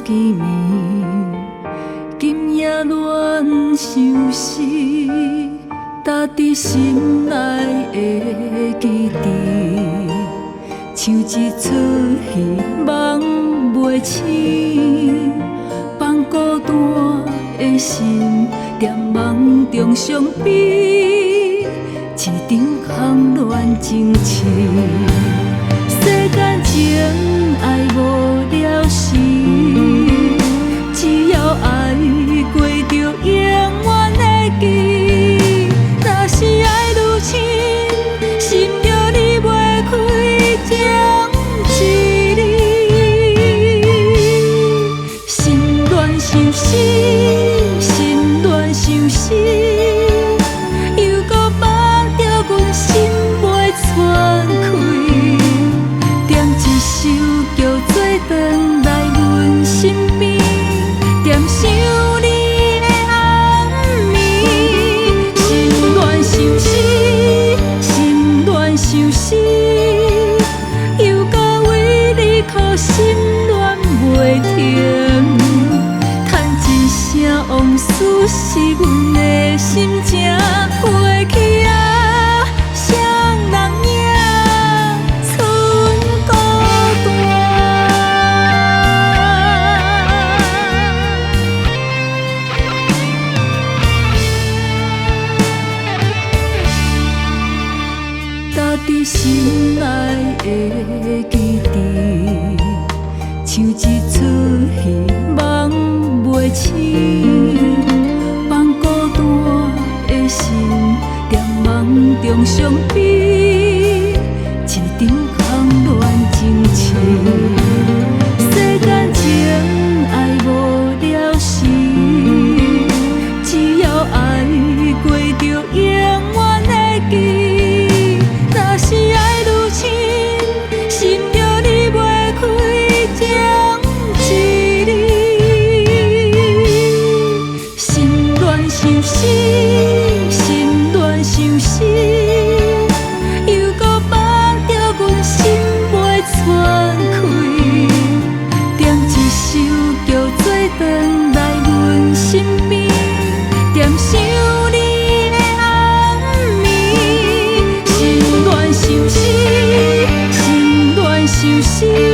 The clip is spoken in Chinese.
见面，今夜恋相思，踏伫心内的基地，像一出戏梦袂醒，放孤单的心在梦中相比，一场空恋情痴。世间情爱无了时，只要爱过就永远会记。若是爱愈深，心着离袂开情一字。心乱相思，心乱相思，又搁梦着阮心袂喘开。点一首叫做转来阮身边，点想你的暗暝。心乱相思，心乱相思，又搁为你苦心乱袂停。叹一声往事是阮的心情，过去啊，谁人影？伫心内的基地，像一出戏梦袂醒，放孤单的心在梦中相比，一场空恋情痴。世间情爱无了时，只要爱过就永远会记。若是爱愈深，心着离袂开情一字。心乱相思，心乱相思，又搁梦着阮心袂喘开。点一首叫做转来阮身边，点想你的暗暝。心乱相思，心乱相思。